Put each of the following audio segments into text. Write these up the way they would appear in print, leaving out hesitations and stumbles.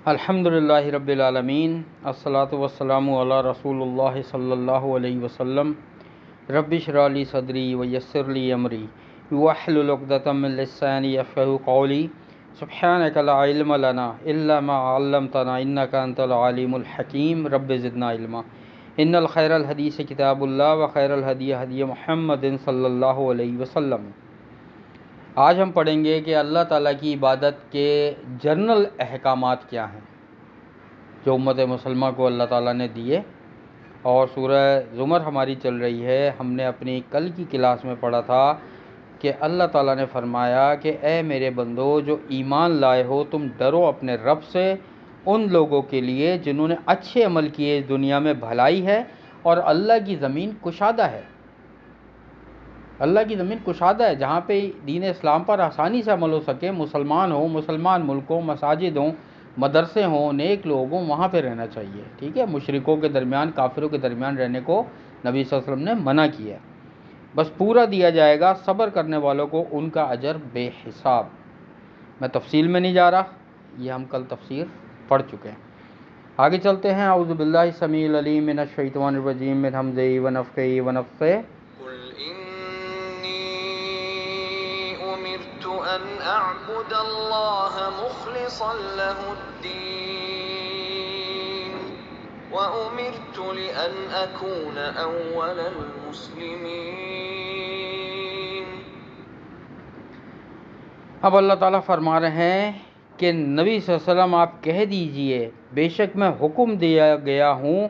الحمدللہ رب العالمین الصلاۃ والسلام علی رسول اللہ صلی اللہ علیہ وسلم رب اشرح لی صدری ویسر لی امری واحلل عقدۃ من لسانی یفقہوا قولی سبحانک لا علم لنا الا ما علمتنا انک انت العلیم الحکیم رب زدنا علما ان الخیر الحدیث کتاب اللہ وخیر الہدی ہدی محمد صلی اللہ علیہ وسلم۔ آج ہم پڑھیں گے کہ اللہ تعالیٰ کی عبادت کے جنرل احکامات کیا ہیں جو امت مسلمہ کو اللہ تعالیٰ نے دیے، اور سورہ زمر ہماری چل رہی ہے۔ ہم نے اپنی کل کی کلاس میں پڑھا تھا کہ اللہ تعالیٰ نے فرمایا کہ اے میرے بندو جو ایمان لائے ہو، تم ڈرو اپنے رب سے ان لوگوں کے لیے جنہوں نے اچھے عمل کیے، اس دنیا میں بھلائی ہے اور اللہ کی زمین کشادہ ہے۔ اللہ کی زمین کشادہ ہے، جہاں پہ دین اسلام پر آسانی سے عمل ہو سکے، مسلمان ہوں، مسلمان ملک ہوں، مساجد ہوں، مدرسے ہوں، نیک لوگ ہوں، وہاں پہ رہنا چاہیے، ٹھیک ہے۔ مشرکوں کے درمیان، کافروں کے درمیان رہنے کو نبی صلی اللہ علیہ وسلم نے منع کیا ہے۔ بس پورا دیا جائے گا، صبر کرنے والوں کو ان کا اجر بے حساب۔ میں تفصیل میں نہیں جا رہا، یہ ہم کل تفسیر پڑھ چکے ہیں۔ آگے چلتے ہیں۔ اعوذ باللہ السمیع العلیم من الشیطان الرجیم من ہمزہ ونفخہ ونفثہ۔ أن أعبد الله مخلصا له الدين وأمرت لأن أكون أول المسلمين۔ اب اللہ تعالیٰ فرما رہے ہیں کہ نبی صلی اللہ علیہ وسلم آپ کہہ دیجئے بے شک میں حکم دیا گیا ہوں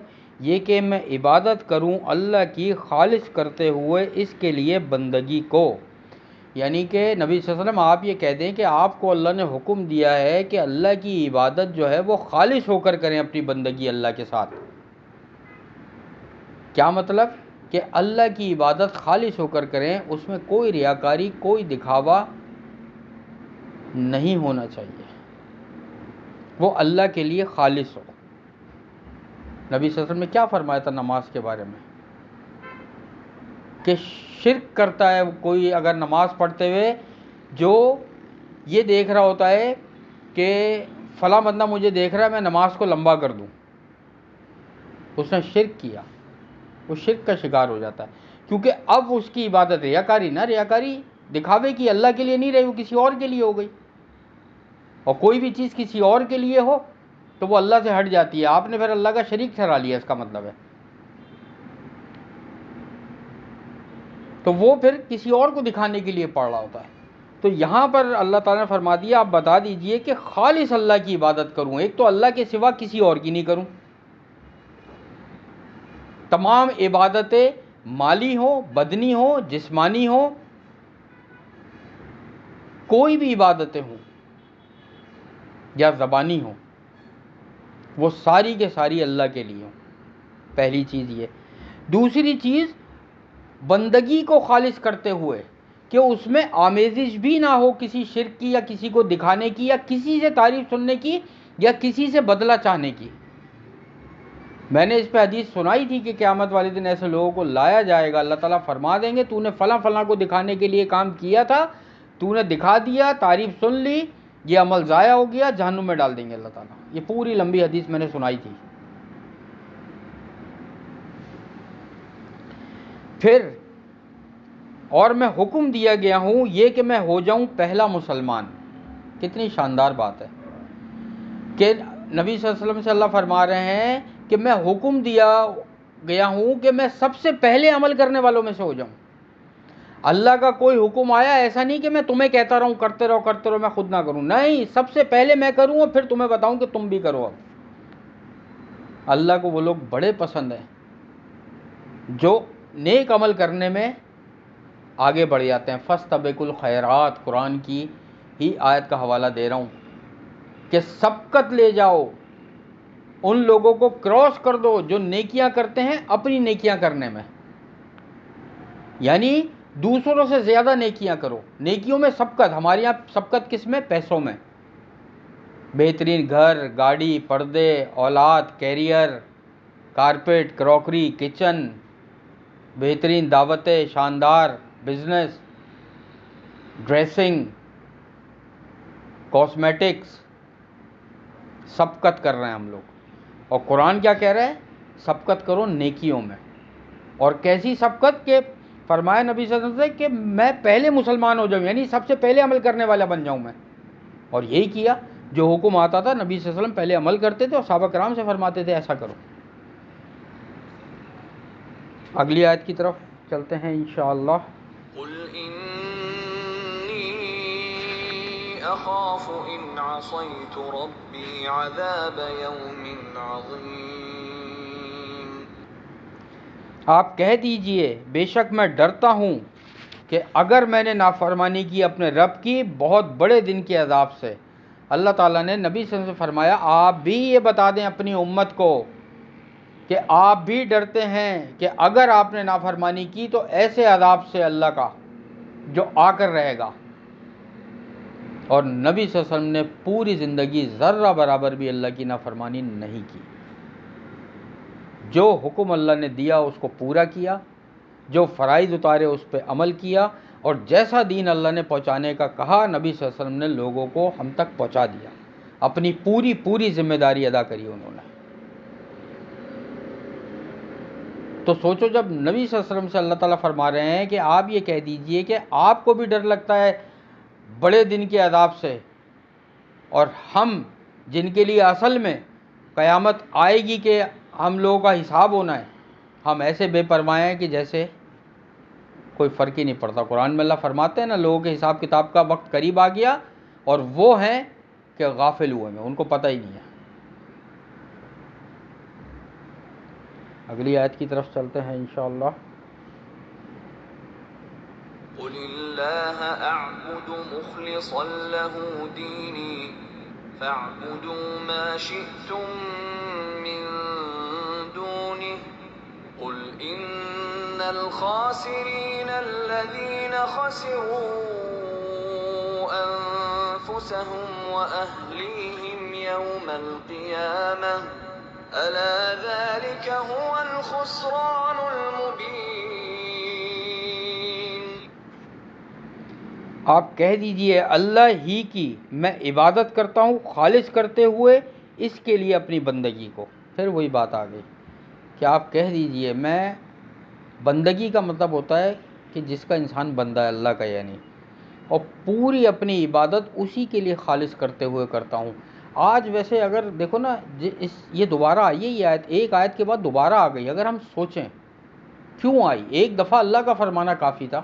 یہ کہ میں عبادت کروں اللہ کی خالص کرتے ہوئے اس کے لیے بندگی کو۔ یعنی کہ نبی صلی اللہ علیہ وسلم آپ یہ کہہ دیں کہ آپ کو اللہ نے حکم دیا ہے کہ اللہ کی عبادت جو ہے وہ خالص ہو کر کریں، اپنی بندگی اللہ کے ساتھ۔ کیا مطلب؟ کہ اللہ کی عبادت خالص ہو کر کریں، اس میں کوئی ریاکاری، کوئی دکھاوا نہیں ہونا چاہیے، وہ اللہ کے لیے خالص ہو۔ نبی صلی اللہ علیہ وسلم نے کیا فرمایا تھا نماز کے بارے میں؟ کہ شرک کرتا ہے کوئی اگر نماز پڑھتے ہوئے جو یہ دیکھ رہا ہوتا ہے کہ فلاں بندہ مجھے دیکھ رہا ہے، میں نماز کو لمبا کر دوں، اس نے شرک کیا، وہ شرک کا شکار ہو جاتا ہے، کیونکہ اب اس کی عبادت ریاکاری نہ ریاکاری دکھاوے کی اللہ کے لیے نہیں رہی، وہ کسی اور کے لیے ہو گئی۔ اور کوئی بھی چیز کسی اور کے لیے ہو تو وہ اللہ سے ہٹ جاتی ہے، آپ نے پھر اللہ کا شریک ٹھہرا لیا، اس کا مطلب ہے، تو وہ پھر کسی اور کو دکھانے کے لیے پڑھ رہا ہوتا ہے۔ تو یہاں پر اللہ تعالیٰ نے فرما دیا آپ بتا دیجئے کہ خالص اللہ کی عبادت کروں، ایک تو اللہ کے سوا کسی اور کی نہیں کروں۔ تمام عبادتیں مالی ہوں، بدنی ہوں، جسمانی ہوں، کوئی بھی عبادتیں ہوں یا زبانی ہوں، وہ ساری کے ساری اللہ کے لیے ہوں۔ پہلی چیز یہ۔ دوسری چیز، بندگی کو خالص کرتے ہوئے کہ اس میں آمیزش بھی نہ ہو کسی شرک کی یا کسی کو دکھانے کی یا کسی سے تعریف سننے کی یا کسی سے بدلہ چاہنے کی۔ میں نے اس پہ حدیث سنائی تھی کہ قیامت والے دن ایسے لوگوں کو لایا جائے گا، اللہ تعالیٰ فرما دیں گے تو نے فلاں فلاں کو دکھانے کے لیے کام کیا تھا، تو نے دکھا دیا، تعریف سن لی، یہ عمل ضائع ہو گیا، جہنم میں ڈال دیں گے اللہ تعالیٰ۔ یہ پوری لمبی حدیث میں نے سنائی تھی۔ پھر اور میں حکم دیا گیا ہوں یہ کہ میں ہو جاؤں پہلا مسلمان۔ کتنی شاندار بات ہے کہ نبی صلی اللہ علیہ وسلم سے اللہ فرما رہے ہیں کہ میں حکم دیا گیا ہوں کہ میں سب سے پہلے عمل کرنے والوں میں سے ہو جاؤں۔ اللہ کا کوئی حکم آیا ایسا نہیں کہ میں تمہیں کہتا رہوں کرتے رہو کرتے رہو، میں خود نہ کروں، نہیں، سب سے پہلے میں کروں اور پھر تمہیں بتاؤں کہ تم بھی کرو۔ اب اللہ کو وہ لوگ بڑے پسند ہیں جو نیک عمل کرنے میں آگے بڑھ جاتے ہیں۔ فاستبقوا الخیرات، قرآن کی ہی آیت کا حوالہ دے رہا ہوں کہ سبقت لے جاؤ، ان لوگوں کو کراس کر دو جو نیکیاں کرتے ہیں اپنی نیکیاں کرنے میں، یعنی دوسروں سے زیادہ نیکیاں کرو۔ نیکیوں میں سبقت، ہمارے یہاں سبقت کس میں؟ پیسوں میں، بہترین گھر، گاڑی، پردے، اولاد، کیریئر، کارپیٹ، کراکری، کچن، بہترین دعوتیں، شاندار بزنس، ڈریسنگ، کاسمیٹکس، سبقت کر رہے ہیں ہم لوگ، اور قرآن کیا کہہ رہا ہے؟ سبقت کرو نیکیوں میں۔ اور کیسی سبقت کہ فرمایا نبی صلی اللہ علیہ وسلم سے کہ میں پہلے مسلمان ہو جاؤں، یعنی سب سے پہلے عمل کرنے والا بن جاؤں میں، اور یہی کیا۔ جو حکم آتا تھا نبی صلی اللہ علیہ وسلم پہلے عمل کرتے تھے اور صحابہ کرام سے فرماتے تھے ایسا کرو۔ اگلی آیت کی طرف چلتے ہیں انشاءاللہ۔ قل إني أخاف إن عصيت ربي عذاب يوم عظيم۔ آپ کہہ دیجئے بے شک میں ڈرتا ہوں کہ اگر میں نے نافرمانی کی اپنے رب کی بہت بڑے دن کے عذاب سے۔ اللہ تعالیٰ نے نبی صلی اللہ علیہ وسلم سے فرمایا آپ بھی یہ بتا دیں اپنی امت کو کہ آپ بھی ڈرتے ہیں کہ اگر آپ نے نافرمانی کی تو ایسے عذاب سے اللہ کا جو آ کر رہے گا۔ اور نبی صلی اللہ علیہ وسلم نے پوری زندگی ذرہ برابر بھی اللہ کی نافرمانی نہیں کی۔ جو حکم اللہ نے دیا اس کو پورا کیا، جو فرائض اتارے اس پہ عمل کیا، اور جیسا دین اللہ نے پہنچانے کا کہا نبی صلی اللہ علیہ وسلم نے لوگوں کو ہم تک پہنچا دیا، اپنی پوری ذمہ داری ادا کری انہوں نے۔ تو سوچو جب نبی صلی اللہ علیہ وسلم سے اللہ تعالیٰ فرما رہے ہیں کہ آپ یہ کہہ دیجئے کہ آپ کو بھی ڈر لگتا ہے بڑے دن کے عذاب سے، اور ہم جن کے لیے اصل میں قیامت آئے گی کہ ہم لوگوں کا حساب ہونا ہے، ہم ایسے بے پرواہ ہیں کہ جیسے کوئی فرق ہی نہیں پڑتا۔ قرآن میں اللہ فرماتے ہیں نا لوگوں کے حساب کتاب کا وقت قریب آ گیا اور وہ ہیں کہ غافل ہوئے ہیں، ان کو پتہ ہی نہیں ہے۔ اگلی آیت کی طرف چلتے ہیں انشاءاللہ۔ قل الله أعبد مخلصا له ديني فاعبدوا ما شئتم من دونه قل إن الخاسرين الذين خسروا أنفسهم وأهليهم يوم القيامة ألا ذلك هو الخسران المبين۔ آپ کہہ دیجئے اللہ ہی کی میں عبادت کرتا ہوں خالص کرتے ہوئے اس کے لیے اپنی بندگی کو۔ پھر وہی بات آ گئی کہ آپ کہہ دیجئے میں، بندگی کا مطلب ہوتا ہے کہ جس کا انسان بندہ ہے اللہ کا، یعنی اور پوری اپنی عبادت اسی کے لیے خالص کرتے ہوئے کرتا ہوں۔ آج ویسے اگر دیکھو نا یہ دوبارہ آئی ہے، یہ آیت ایک آیت کے بعد دوبارہ آ گئی۔ اگر ہم سوچیں کیوں آئی، ایک دفعہ اللہ کا فرمانا کافی تھا۔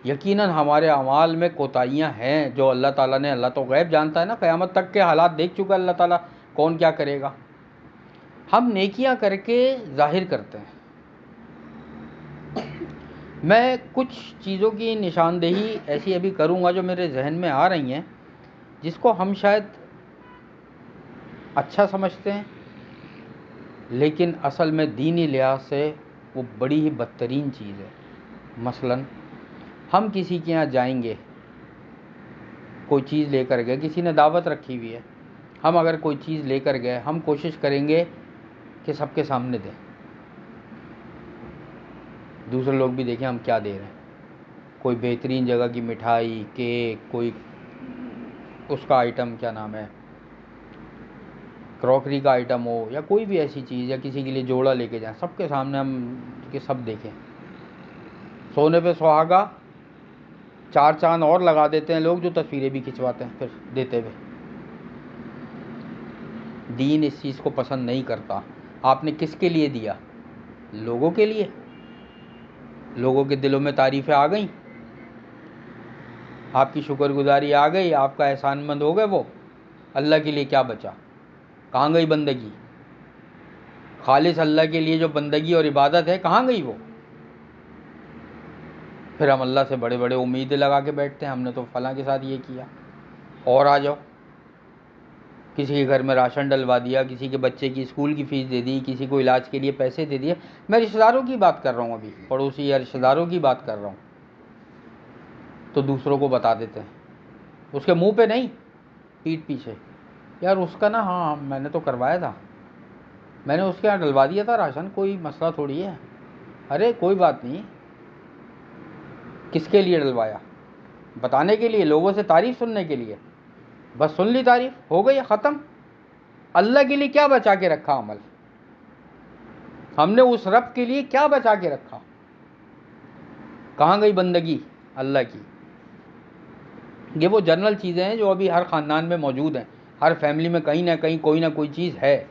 یقیناً ہمارے اعمال میں کوتاہیاں ہیں جو اللہ تعالیٰ نے، اللہ تو غیب جانتا ہے نا، قیامت تک کے حالات دیکھ چکا اللہ تعالیٰ کون کیا کرے گا۔ ہم نیکیاں کر کے ظاہر کرتے ہیں۔ میں کچھ چیزوں کی نشاندہی ایسی ابھی کروں گا جو میرے ذہن میں آ رہی ہیں، جس کو ہم شاید اچھا سمجھتے ہیں لیکن اصل میں دینی لحاظ سے وہ بڑی ہی بدترین چیز ہے۔ مثلاً ہم کسی کے یہاں جائیں گے، کوئی چیز لے کر گئے، کسی نے دعوت رکھی ہوئی ہے، ہم اگر کوئی چیز لے کر گئے ہم کوشش کریں گے کہ سب کے سامنے دیں، دوسرے لوگ بھی دیکھیں ہم کیا دے رہے ہیں۔ کوئی بہترین جگہ کی مٹھائی، کیک، کوئی اس کا آئٹم کیا نام ہے، کروکری کا آئٹم ہو یا کوئی بھی ایسی چیز، یا کسی کے لیے جوڑا لے کے جائیں، سب کے سامنے ہم کہ سب دیکھیں۔ سونے پہ سہاگا 4 چاند اور لگا دیتے ہیں لوگ، جو تصویریں بھی کھنچواتے ہیں پھر دیتے ہوئے۔ دین اس چیز کو پسند نہیں کرتا۔ آپ نے کس کے لیے دیا؟ لوگوں کے لیے۔ لوگوں کے دلوں میں تعریفیں آ گئیں، آپ کی شکر گزاری آ گئی، آپ کا احسان مند ہو گئے وہ، اللہ کے لیے کیا بچا؟ کہاں گئی بندگی؟ خالص اللہ کے لیے جو بندگی اور عبادت ہے کہاں گئی وہ؟ پھر ہم اللہ سے بڑے بڑے امیدیں لگا کے بیٹھتے ہیں، ہم نے تو فلاں کے ساتھ یہ کیا، اور آ جاؤ کسی کے گھر میں راشن ڈلوا دیا، کسی کے بچے کی اسکول کی فیس دے دی، کسی کو علاج کے لیے پیسے دے دیے۔ میں رشتہ داروں کی بات کر رہا ہوں، ابھی پڑوسی یا رشتہ داروں کی بات کر رہا ہوں۔ تو دوسروں کو بتا دیتے ہیں، اس کے منہ پہ نہیں، پیٹھ پیچھے، یار اس کا نا، ہاں میں نے تو کروایا تھا، میں نے اس کے یہاں ڈلوا دیا تھا راشن، کوئی مسئلہ تھوڑی ہے، ارے کوئی بات نہیں۔ کس کے لیے ڈلوایا؟ بتانے کے لیے، لوگوں سے تعریف سننے کے لیے، بس سن لی تعریف، ہو گئی ختم۔ اللہ کے لیے کیا بچا کے رکھا عمل؟ ہم نے اس رب کے لیے کیا بچا کے رکھا؟ کہاں گئی بندگی اللہ کی؟ یہ وہ جنرل چیزیں ہیں جو ابھی ہر خاندان میں موجود ہیں، ہر فیملی میں کہیں نہ کہیں کوئی نہ کوئی چیز ہے۔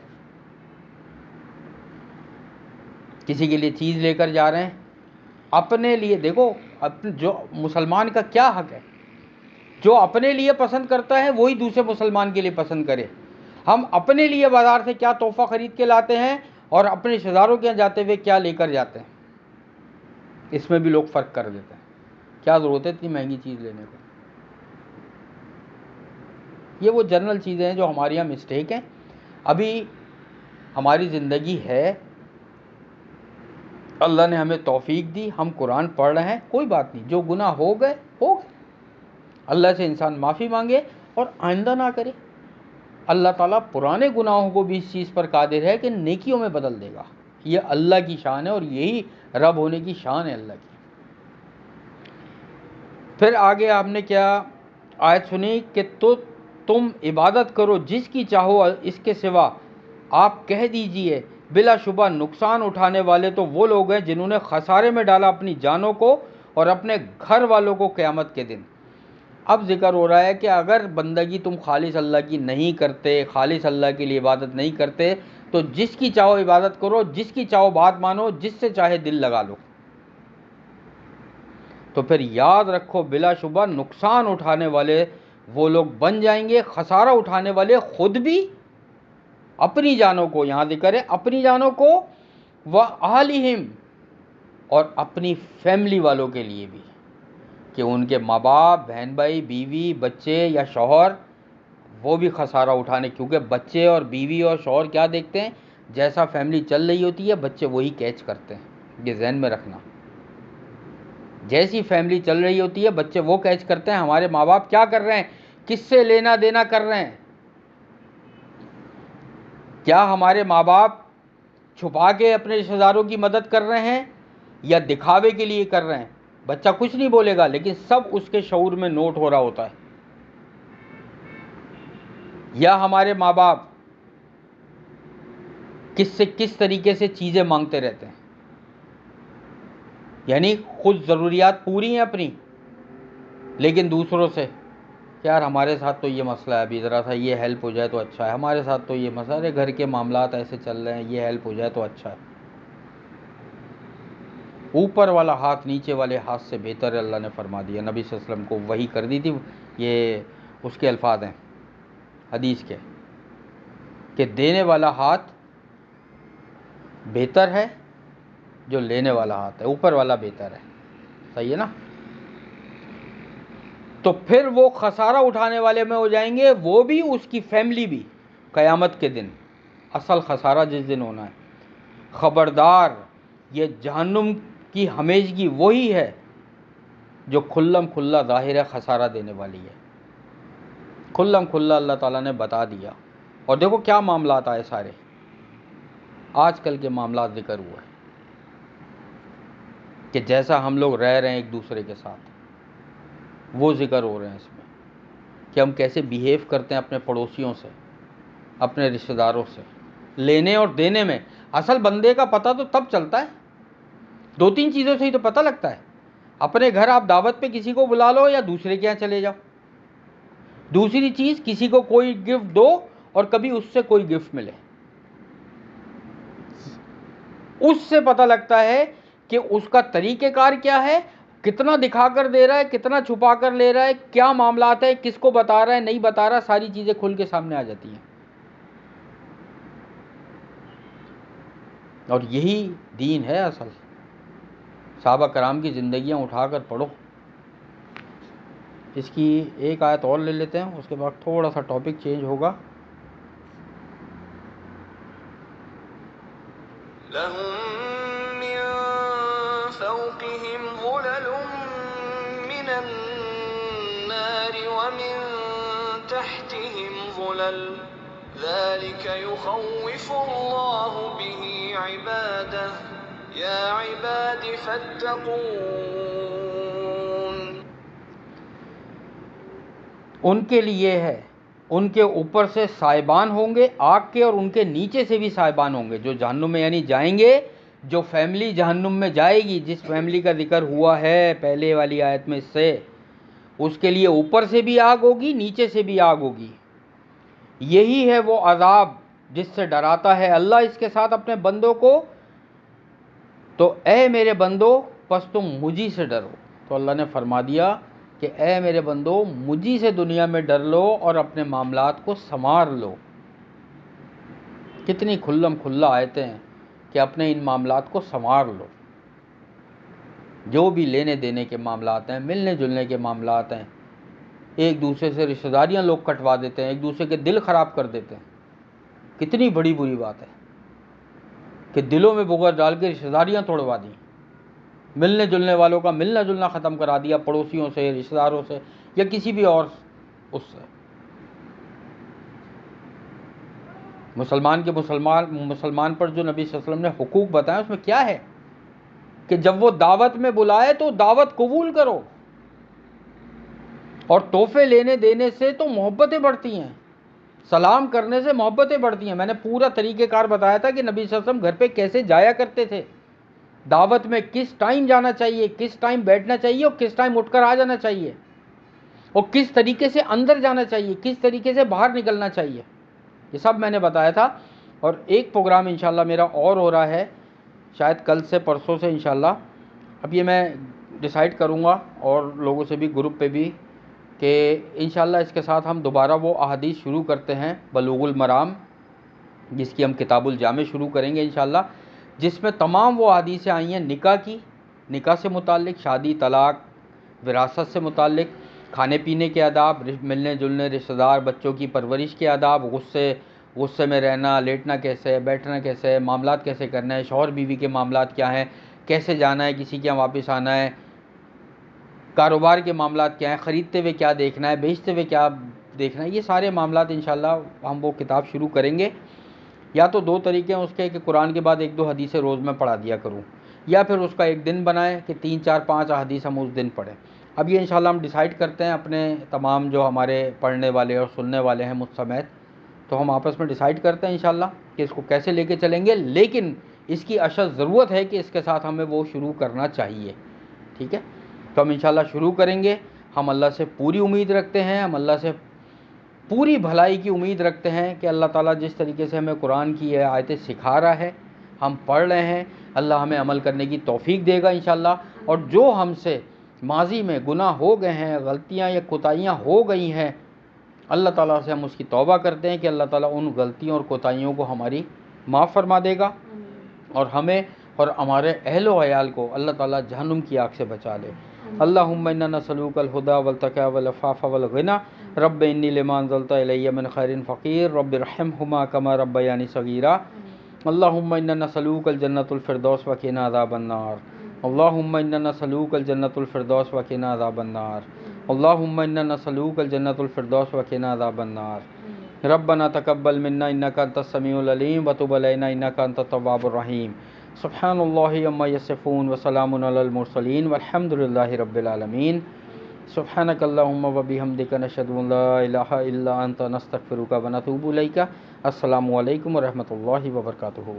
کسی کے لیے چیز لے کر جا رہے ہیں، اپنے لیے دیکھو، جو مسلمان کا کیا حق ہے؟ جو اپنے لیے پسند کرتا ہے وہی دوسرے مسلمان کے لیے پسند کرے۔ ہم اپنے لیے بازار سے کیا تحفہ خرید کے لاتے ہیں اور اپنے رشتہ داروں کے یہاں جاتے ہوئے کیا لے کر جاتے ہیں، اس میں بھی لوگ فرق کر دیتے ہیں۔ کیا ضرورت ہے اتنی مہنگی چیز لینے کو؟ یہ وہ جنرل چیزیں ہیں جو ہمارے یہاں مسٹیک ہیں۔ ابھی ہماری زندگی ہے، اللہ نے ہمیں توفیق دی، ہم قرآن پڑھ رہے ہیں، کوئی بات نہیں، جو گناہ ہو گئے ہو گئے، اللہ سے انسان معافی مانگے اور آئندہ نہ کرے۔ اللہ تعالیٰ پرانے گناہوں کو بھی اس چیز پر قادر ہے کہ نیکیوں میں بدل دے گا۔ یہ اللہ کی شان ہے اور یہی رب ہونے کی شان ہے اللہ کی۔ پھر آگے آپ نے کیا آیت سنی کہ تم عبادت کرو جس کی چاہو اس کے سوا، آپ کہہ دیجئے بلا شبہ نقصان اٹھانے والے تو وہ لوگ ہیں جنہوں نے خسارے میں ڈالا اپنی جانوں کو اور اپنے گھر والوں کو قیامت کے دن۔ اب ذکر ہو رہا ہے کہ اگر بندگی تم خالص اللہ کی نہیں کرتے، خالص اللہ کے لیے عبادت نہیں کرتے، تو جس کی چاہو عبادت کرو، جس کی چاہو بات مانو، جس سے چاہے دل لگا لو، تو پھر یاد رکھو بلا شبہ نقصان اٹھانے والے وہ لوگ بن جائیں گے، خسارہ اٹھانے والے خود بھی، اپنی جانوں کو، یہاں ذکر ہے اپنی جانوں کو، وَأَهْلِهِمْ، اور اپنی فیملی والوں کے لیے بھی، کہ ان کے ماں باپ، بہن بھائی، بیوی، بچے یا شوہر، وہ بھی خسارہ اٹھانے، کیونکہ بچے اور بیوی اور شوہر کیا دیکھتے ہیں؟ جیسا فیملی چل رہی ہوتی ہے بچے وہی کیچ کرتے ہیں، یہ ذہن میں رکھنا۔ جیسی فیملی چل رہی ہوتی ہے بچے وہ کیچ کرتے ہیں ہمارے ماں باپ کیا کر رہے ہیں، کس سے لینا دینا کر رہے ہیں۔ کیا ہمارے ماں باپ چھپا کے اپنے رشتہ داروں کی مدد کر رہے ہیں یا دکھاوے کے لیے کر رہے ہیں؟ بچہ کچھ نہیں بولے گا لیکن سب اس کے شعور میں نوٹ ہو رہا ہوتا ہے۔ یا ہمارے ماں باپ کس طریقے سے چیزیں مانگتے رہتے ہیں، یعنی خود ضروریات پوری ہیں اپنی، لیکن دوسروں سے یار ہمارے ساتھ تو یہ مسئلہ ہے، ابھی ذرا سا یہ ہیلپ ہو جائے تو اچھا ہے، ہمارے ساتھ تو یہ مسئلہ ہے، گھر کے معاملات ایسے چل رہے ہیں، یہ ہیلپ ہو جائے تو اچھا ہے۔ اوپر والا ہاتھ نیچے والے ہاتھ سے بہتر ہے، اللہ نے فرما دیا، نبی صلی اللہ علیہ وسلم کو وحی کر دی تھی، یہ اس کے الفاظ ہیں حدیث کے، کہ دینے والا ہاتھ بہتر ہے جو لینے والا ہاتھ ہے، اوپر والا بہتر ہے، صحیح ہے نا؟ تو پھر وہ خسارہ اٹھانے والے میں ہو جائیں گے، وہ بھی اس کی فیملی بھی، قیامت کے دن اصل خسارہ جس دن ہونا ہے۔ خبردار، یہ جہنم کی ہمیشگی وہی ہے جو کھلم کھلا ظاہر ہے خسارہ دینے والی ہے، کھلم کھلا اللہ تعالیٰ نے بتا دیا۔ اور دیکھو کیا معاملات آئے سارے، آج کل کے معاملات ذکر ہوا ہے کہ جیسا ہم لوگ رہ رہے ہیں ایک دوسرے کے ساتھ، وہ ذکر ہو رہے ہیں اس میں، کہ ہم کیسے بیہیو کرتے ہیں اپنے پڑوسیوں سے، اپنے رشتہ داروں سے، لینے اور دینے میں۔ اصل بندے کا پتہ تو تب چلتا ہے، دو تین چیزوں سے ہی تو پتہ لگتا ہے۔ اپنے گھر آپ دعوت پہ کسی کو بلا لو یا دوسرے کے یہاں چلے جاؤ، دوسری چیز کسی کو کوئی گفٹ دو اور کبھی اس سے کوئی گفٹ ملے، اس سے پتہ لگتا ہے کہ اس کا طریقہ کار کیا ہے، کتنا دکھا کر دے رہا ہے، کتنا چھپا کر لے رہا ہے، کیا معاملات ہے، کس کو بتا رہا ہے، نہیں بتا رہا، ساری چیزیں کھل کے سامنے آ جاتی ہیں۔ اور یہی دین ہے اصل۔ صحابہ کرام کی زندگیاں اٹھا کر پڑھو۔ اس کی ایک آیت اور لے لیتے ہیں، اس کے بعد تھوڑا سا ٹاپک چینج ہوگا۔ لهم من فوقهم ظلل من النار ومن تحتهم ظلل ذلك يخوف الله به عباده يا عباد فاتقون۔ ان کے لیے ہے، ان کے اوپر سے سائبان ہوں گے آگ کے، اور ان کے نیچے سے بھی سائبان ہوں گے جو جہنم میں یعنی جائیں گے. جو فیملی جہنم میں جائے گی، جس فیملی کا ذکر ہوا ہے پہلے والی آیت میں سے، اس کے لیے اوپر سے بھی آگ ہوگی، نیچے سے بھی آگ ہوگی. یہی ہے وہ عذاب جس سے ڈراتا ہے اللہ اس کے ساتھ اپنے بندوں کو. تو اے میرے بندو پس تم مجھی سے ڈرو. تو اللہ نے فرما دیا کہ اے میرے بندو مجھی سے دنیا میں ڈر لو اور اپنے معاملات کو سنوار لو. کتنی کھلم کھلا آیتیں ہیں کہ اپنے ان معاملات کو سنوار لو. جو بھی لینے دینے کے معاملات ہیں، ملنے جلنے کے معاملات ہیں، ایک دوسرے سے رشتہ داریاں لوگ کٹوا دیتے ہیں، ایک دوسرے کے دل خراب کر دیتے ہیں. کتنی بڑی بری بات ہے کہ دلوں میں بغض ڈال کے رشتہ داریاں توڑوا دیں، ملنے جلنے والوں کا ملنا جلنا ختم کرا دیا، پڑوسیوں سے، رشتہ داروں سے، یا کسی بھی اور اس سے. مسلمان پر جو نبی صلی اللہ علیہ وسلم نے حقوق بتائے اس میں کیا ہے کہ جب وہ دعوت میں بلائے تو دعوت قبول کرو. اور تحفے لینے دینے سے تو محبتیں بڑھتی ہیں، سلام کرنے سے محبتیں بڑھتی ہیں. میں نے پورا طریقہ کار بتایا تھا کہ نبی صلی اللہ علیہ وسلم گھر پہ کیسے جایا کرتے تھے، دعوت میں کس ٹائم جانا چاہیے، کس ٹائم بیٹھنا چاہیے اور کس ٹائم اٹھ کر آ جانا چاہیے، اور کس طریقے سے اندر جانا چاہیے، کس طریقے سے باہر نکلنا چاہیے. یہ سب میں نے بتایا تھا. اور ایک پروگرام انشاءاللہ میرا اور ہو رہا ہے، شاید کل سے پرسوں سے انشاءاللہ. اب یہ میں ڈیسائیڈ کروں گا اور لوگوں سے بھی گروپ پہ بھی کہ انشاءاللہ اس کے ساتھ ہم دوبارہ وہ احادیث شروع کرتے ہیں بلوغ المرام، جس کی ہم کتاب الجامع شروع کریں گے انشاءاللہ، جس میں تمام وہ احادیثیں آئی ہیں نکاح کی، نکاح سے متعلق، شادی، طلاق، وراثت سے متعلق، کھانے پینے کے آداب، ملنے جلنے، رشتہ دار، بچوں کی پرورش کے آداب، غصے میں رہنا، لیٹنا کیسے ہے، بیٹھنا کیسے ہے، معاملات کیسے کرنا ہے، شوہر بیوی کے معاملات کیا ہیں، کیسے جانا ہے، کسی کے یہاں واپس آنا ہے، کاروبار کے معاملات کیا ہیں، خریدتے ہوئے کیا دیکھنا ہے، بیچتے ہوئے کیا دیکھنا ہے. یہ سارے معاملات انشاءاللہ ہم وہ کتاب شروع کریں گے. یا تو دو طریقے ہیں اس کے کہ قرآن کے بعد ایک دو حدیثیں روز میں پڑھا دیا کروں، یا پھر اس کا ایک دن بنائیں کہ 3 4 5 احادیث ہم اس دن پڑھیں. اب یہ انشاءاللہ ہم ڈیسائیڈ کرتے ہیں اپنے تمام جو ہمارے پڑھنے والے اور سننے والے ہیں مجھ سمیت، تو ہم آپس میں ڈیسائیڈ کرتے ہیں انشاءاللہ کہ اس کو کیسے لے کے چلیں گے. لیکن اس کی اشد ضرورت ہے کہ اس کے ساتھ ہمیں وہ شروع کرنا چاہیے. ٹھیک ہے، تو ہم انشاءاللہ شروع کریں گے. ہم اللہ سے پوری امید رکھتے ہیں، ہم اللہ سے پوری بھلائی کی امید رکھتے ہیں کہ اللہ تعالیٰ جس طریقے سے ہمیں قرآن کی یہ آیتیں سکھا رہا ہے، ہم پڑھ رہے ہیں، اللہ ہمیں عمل کرنے کی توفیق دے گا انشاءاللہ. اور جو ہم سے ماضی میں گناہ ہو گئے ہیں، غلطیاں یا کوتاہیاں ہو گئی ہیں، اللہ تعالیٰ سے ہم اس کی توبہ کرتے ہیں کہ اللہ تعالیٰ ان غلطیوں اور کوتاہیوں کو ہماری معاف فرما دے گا، اور ہمیں اور ہمارے اہل و عیال کو اللہ تعالیٰ جہنم کی آگ سے بچا لے. اللہم انا نسألوک الہدی والتقی والعفاف والغنی رب انی لما انزلت الی من خیر فقیر رب ارحمہما کما ربیانی صغیرا. اللہم انا نسألوک الجنۃ الفردوس وقنا عذاب النار. اللہم انا نسألوک الجنۃ الفردوس وقنا عذاب النار. اللہم انا نسألوک الجنۃ الفردوس وقنا عذاب النار. ربنا تقبل منا انک انت السمیع العلیم وتب علینا انک انت التواب الرحیم. سبحان اللہ عما یصفون وسلام علی المرسلین والحمد للہ رب العالمین. سبحانک اللہم وبحمدک نشہد ان لا الہ الا انت نستغفرک ونتوب الیک. السلام علیکم ورحمۃ اللہ وبرکاتہ.